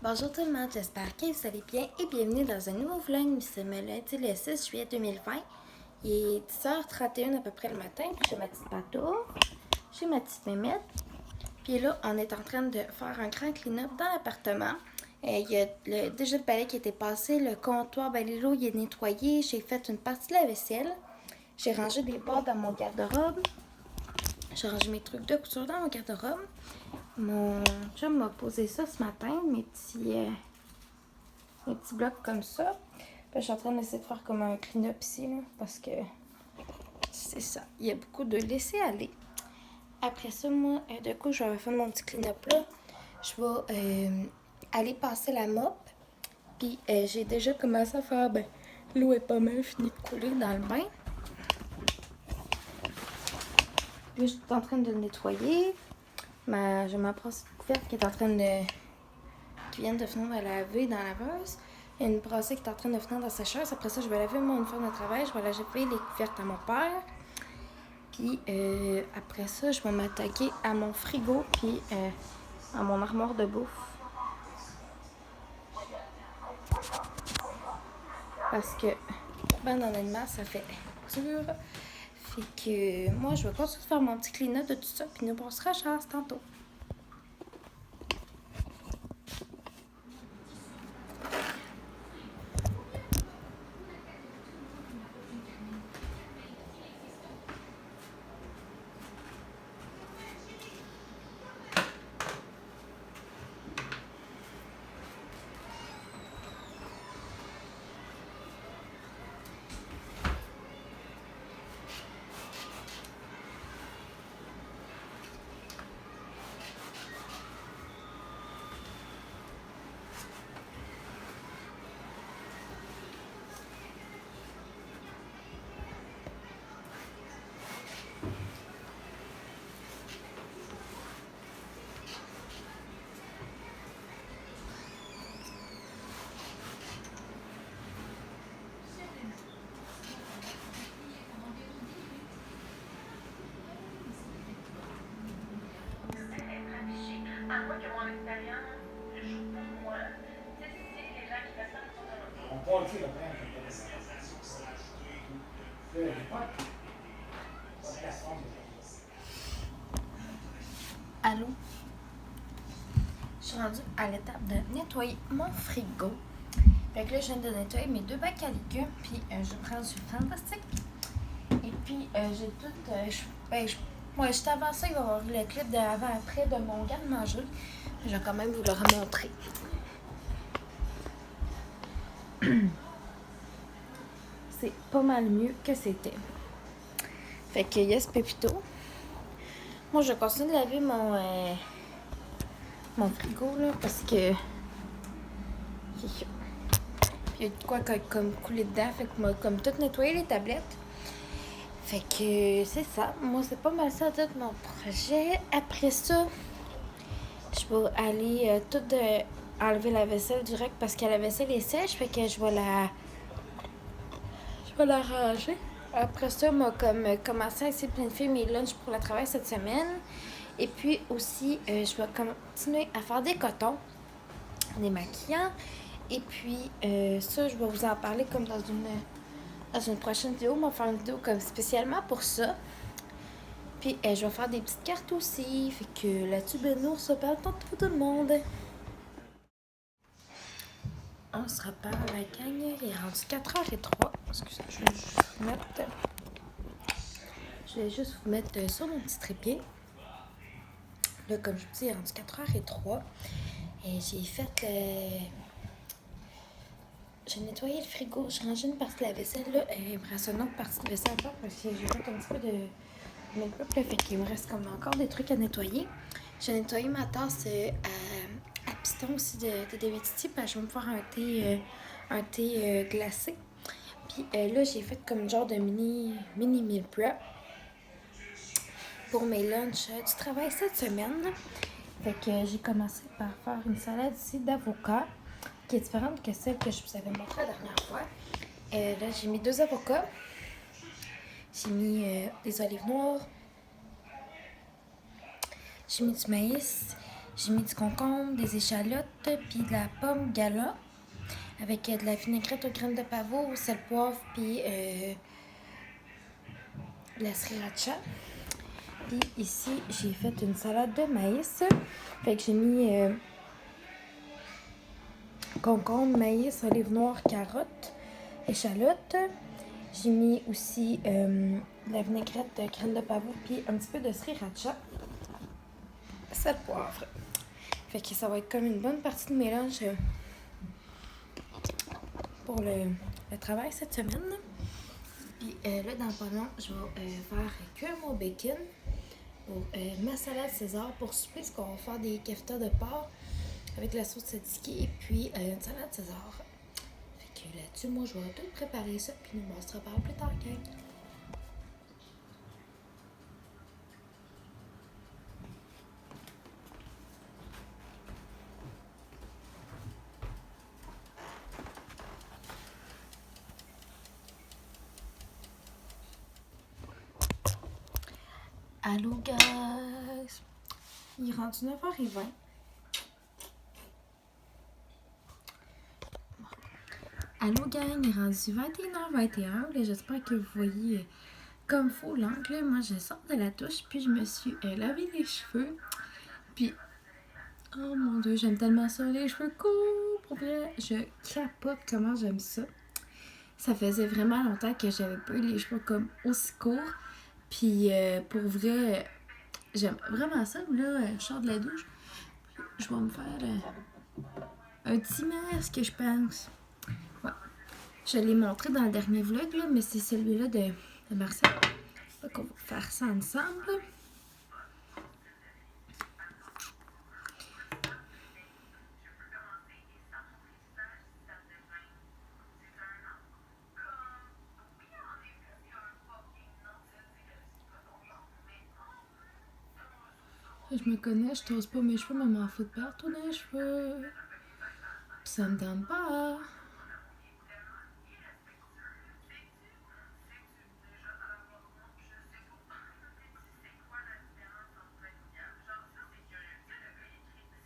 Bonjour tout le monde, j'espère que vous allez bien et bienvenue dans un nouveau vlog. Nous sommes lundi le 6 juillet 2020. Il est 10h31 à peu près le matin, puis j'ai ma petite bateau, j'ai ma petite mémette. Puis là, on est en train de faire un grand clean-up dans l'appartement. Il y a déjà le balai qui a été passé, le comptoir, l'eau il est nettoyé, j'ai fait une partie de la vaisselle. J'ai rangé des boîtes dans mon garde-robe. J'ai rangé mes trucs de couture dans mon garde-robe. Mon chum m'a posé ça ce matin, mes petits blocs comme ça. Puis, je suis en train d'essayer de faire comme un clean-up ici, là, parce que c'est ça. Il y a beaucoup de laisser aller. Après ça, moi, de coup, je vais faire mon petit clean-up là. Je vais aller passer la mop. Puis j'ai déjà commencé à faire, l'eau est pas mal finie de couler dans le bain. Puis je suis en train de le nettoyer. J'ai ma brosse couverte qui est en train de... qui vient de finir de laver dans la laveuse. Il y a une brossée qui est en train de finir dans la sécheuse. Après ça, je vais laver mon uniforme de travail. Je vais laver les couvertes à mon père. Puis après ça, je vais m'attaquer à mon frigo puis à mon armoire de bouffe. Parce que, honnêtement, ça fait dur. Fait que moi, je vais continuer de faire mon petit clean-up de tout ça. Puis nous, on se rechasse tantôt. À moins que mon expérience joue pour moi. Tu sais, c'est les gens qui restent dans On parle de la Allô? Je suis rendue à l'étape de nettoyer mon frigo. Fait que là, je viens de nettoyer mes 2 bacs à légumes, puis je prends du fantastique. Et puis, j'ai tout... juste avant ça, il va y avoir le clip de avant-après de mon garde-manger. Je vais quand même vous le remontrer. C'est pas mal mieux que c'était. Fait que yes, Pépito. Moi, je continue de laver mon frigo, là, parce que... il y a de quoi comme couler dedans. Fait que moi, comme tout nettoyer les tablettes. Fait que c'est ça. Moi, c'est pas mal ça tout mon projet. Après ça, je vais aller enlever la vaisselle direct parce que la vaisselle est sèche. Fait que je vais la ranger. Après ça, moi, comme commencer à essayer de planifier mes lunchs pour le travail cette semaine. Et puis aussi, je vais continuer à faire des cotons, des maquillants. Et puis, ça, je vais vous en parler comme dans une prochaine vidéo. On va faire une vidéo comme spécialement pour ça. Puis, je vais faire des petites cartes aussi. Fait que là-dessus, nous, on se parle tantôt tout le monde. On se reparle à la gang. Il est rendu 4h03. Excusez, je vais juste vous mettre sur mon petit trépied. Là, comme je vous dis, il est rendu 4h03. Et j'ai nettoyé le frigo. J'ai rangé une partie de la vaisselle. Là. Il me reste une autre partie de vaisselle encore parce que j'ai fait un petit peu de make-up. Fait qu'il me reste comme encore des trucs à nettoyer. J'ai nettoyé ma tasse à piston aussi de David City. Je vais me faire un thé glacé. Puis là, j'ai fait comme genre de mini meal prep pour mes lunchs du travail cette semaine. Fait que j'ai commencé par faire une salade ici d'avocat qui est différente que celle que je vous avais montrée la dernière fois. Là, j'ai mis 2 avocats. J'ai mis des olives noires. J'ai mis du maïs. J'ai mis du concombre, des échalotes, puis de la pomme gala avec de la vinaigrette aux graines de pavot, au sel, poivre, puis de la sriracha. Puis ici, j'ai fait une salade de maïs. Fait que j'ai mis concombre, maïs, olive noire, carottes, échalotes. J'ai mis aussi de la vinaigrette, de graines de pavot, puis un petit peu de sriracha. Sel, poivre. Fait que ça va être comme une bonne partie de mélange pour le travail cette semaine. Puis là, dans pas long, je vais faire cuire mon bacon pour ma salade César pour souper, parce qu'on va faire des keftas de porc avec la sauce tzatziki et puis une salade César. Fait que là-dessus, moi, je vais tout préparer ça, puis on se reparle plus tard, gang. Allô, guys! Il est rendu 9h20. Allô, gang! Il est rendu 21h21. J'espère que vous voyez comme faux l'angle. Moi, je sors de la douche, puis je me suis lavé les cheveux. Puis, oh mon Dieu, j'aime tellement ça, les cheveux courts! Pour vrai, je capote comment j'aime ça. Ça faisait vraiment longtemps que j'avais pas eu les cheveux comme aussi courts. Puis, pour vrai, j'aime vraiment ça. Là, je sors de la douche. Je vais me faire un petit masque, je pense. Ouais. Je l'ai montré dans le dernier vlog, là, mais c'est celui-là de Marcel. Donc, on va faire ça ensemble. Je me connais, je t'ose pas mes cheveux, mais m'en fous de perdre tous les cheveux. Pis ça me tente pas.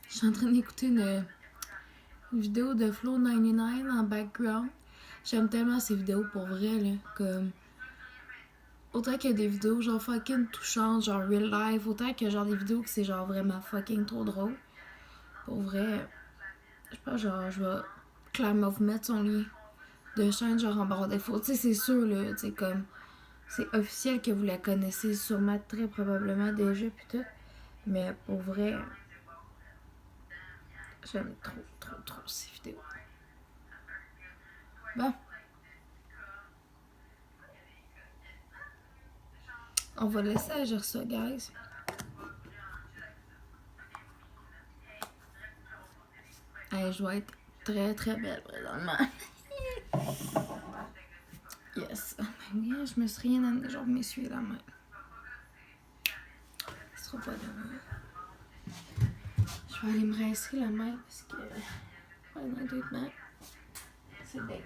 Je suis en train d'écouter une vidéo de Flow99 en background. J'aime tellement ces vidéos pour vrai, là. Comme. Autant qu'il y a des vidéos genre fucking touchantes, genre real life, autant que genre des vidéos que c'est genre vraiment fucking trop drôle. Pour vrai, je pense genre je vais clairement vous mettre son lien de chaîne genre en barre d'infos. Tu sais, c'est sûr là, tu sais, comme c'est officiel que vous la connaissez sûrement très probablement déjà pis tout. Mais pour vrai, j'aime trop ces vidéos. Bon. On va laisser agir ça, guys. Hey, je vais être très belle présentement. Yes. Oui, je me suis rien amené, genre m'essuyer la main. Ce sera pas demain. Je vais aller me rincer la main parce que honnêtement, c'est dingue.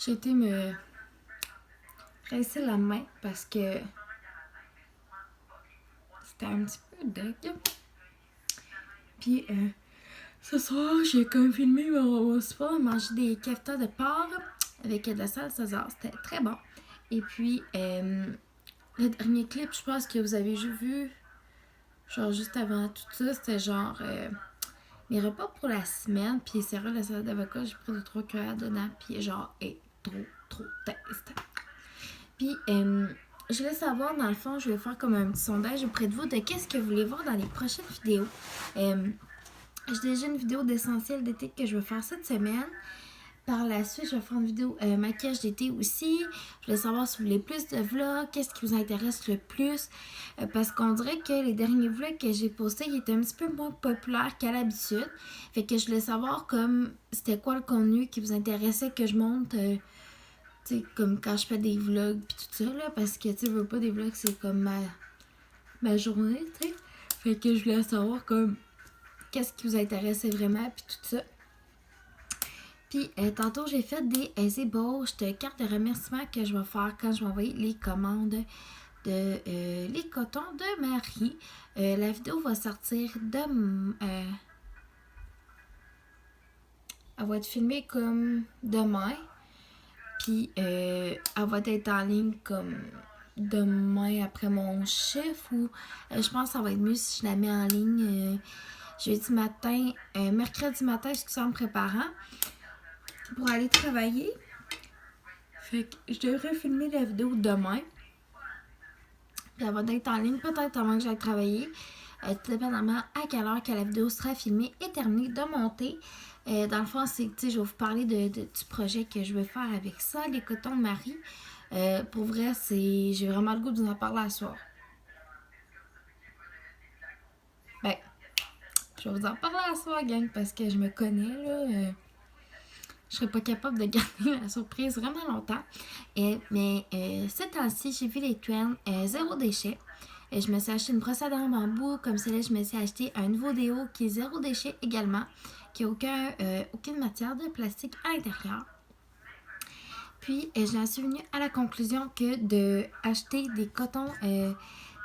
J'ai été me rincer la main parce que c'était un petit peu dingue. Puis ce soir, j'ai comme filmé mon sport, manger des keftas de porc avec de la salade César. C'était très bon. Et puis le dernier clip, je pense que vous avez vu, genre juste avant tout ça, c'était genre mes repas pour la semaine. Puis c'est vrai, la salade d'avocat, j'ai pris 2-3 cuillères dedans. Puis genre, trop taste. Puis je voulais savoir, dans le fond, je vais faire comme un petit sondage auprès de vous de qu'est-ce que vous voulez voir dans les prochaines vidéos. J'ai déjà une vidéo d'essentiel d'été que je vais faire cette semaine. Par la suite, je vais faire une vidéo maquillage d'été aussi. Je voulais savoir si vous voulez plus de vlogs, qu'est-ce qui vous intéresse le plus. Parce qu'on dirait que les derniers vlogs que j'ai postés, ils étaient un petit peu moins populaires qu'à l'habitude. Fait que je voulais savoir comme c'était quoi le contenu qui vous intéressait que je monte. Tu sais, comme quand je fais des vlogs puis tout ça, là. Parce que, tu sais, veux pas des vlogs, c'est comme ma journée, tu sais. Fait que je voulais savoir comme qu'est-ce qui vous intéressait vraiment puis tout ça. Puis tantôt, j'ai fait des ébauches de cartes de remerciement que je vais faire quand je vais envoyer les commandes de les cotons de Marie. La vidéo va sortir elle va être filmée comme demain. Puis elle va être en ligne comme demain après mon chiffre. Ou je pense que ça va être mieux si je la mets en ligne jeudi matin, mercredi matin, excusez, en me préparant pour aller travailler. Fait que je devrais filmer la vidéo demain. Puis elle va être en ligne peut-être avant que j'aille travailler. Tout dépendamment à quelle heure que la vidéo sera filmée et terminée de monter. Dans le fond, c'est que je vais vous parler du projet que je veux faire avec ça, les cotons de Marie. Pour vrai, j'ai vraiment le goût de vous en parler à soir. Ben, je vais vous en parler à soir, gang, parce que je me connais, là. Je serais pas capable de garder la surprise vraiment longtemps. Mais ce temps-ci, j'ai vu les trends zéro déchet. Je me suis acheté une brosse à dents en bambou. Comme celle-là, je me suis acheté un nouveau déo qui est zéro déchet également, qui n'a aucune matière de plastique à l'intérieur. Puis, j'en suis venue à la conclusion que d'acheter des cotons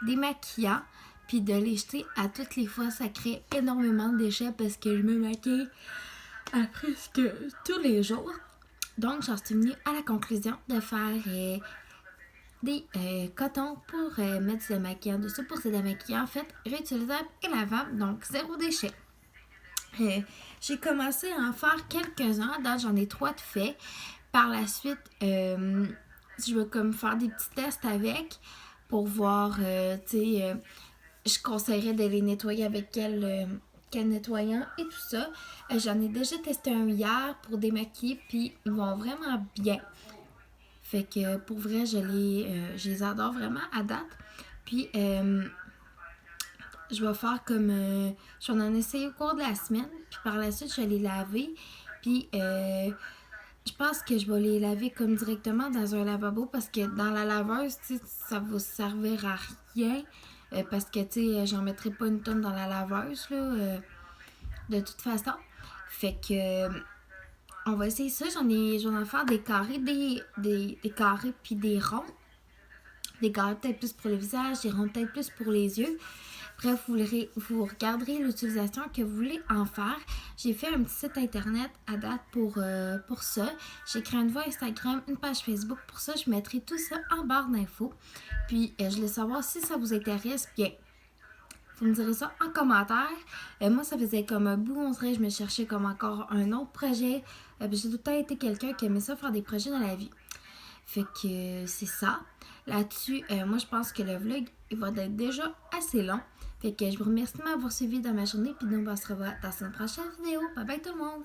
démaquillants puis de les jeter à toutes les fois, ça crée énormément de déchets parce que je me maquille à presque tous les jours. Donc, j'en suis venue à la conclusion de faire des cotons pour mettre du démaquillant dessus, pour se démaquiller en fait réutilisable et lavable, donc zéro déchet. J'ai commencé à en faire quelques-uns, donc j'en ai 3 de faits. Par la suite, je vais comme faire des petits tests avec pour voir, tu sais, je conseillerais de les nettoyer avec quel nettoyant et tout ça. J'en ai déjà testé un hier pour démaquiller, puis ils vont vraiment bien. Fait que pour vrai, je les adore vraiment à date. Puis je vais faire comme je vais en essayer au cours de la semaine. Puis par la suite, je vais les laver. Puis je pense que je vais les laver comme directement dans un lavabo parce que dans la laveuse, tu sais, ça va servir à rien. Parce que, tu sais, j'en mettrai pas une tonne dans la laveuse, là, de toute façon. Fait que, on va essayer ça. Je vais en faire des carrés, des carrés puis des ronds. Des carrés peut-être plus pour le visage, des ronds peut-être plus pour les yeux. Bref, vous regarderez l'utilisation que vous voulez en faire. J'ai fait un petit site internet à date pour ça. J'ai créé une voie Instagram, une page Facebook. Pour ça, je mettrai tout ça en barre d'infos. Puis, je voulais savoir si ça vous intéresse. Bien, vous me direz ça en commentaire. Moi, ça faisait comme un bout, on dirait, je me cherchais comme encore un autre projet. J'ai tout le temps été quelqu'un qui aimait ça, faire des projets dans la vie. Fait que c'est ça. Là-dessus, moi, je pense que le vlog, il va être déjà assez long. Fait que je vous remercie de m'avoir suivi dans ma journée. Puis nous, on se revoit dans une prochaine vidéo. Bye bye tout le monde!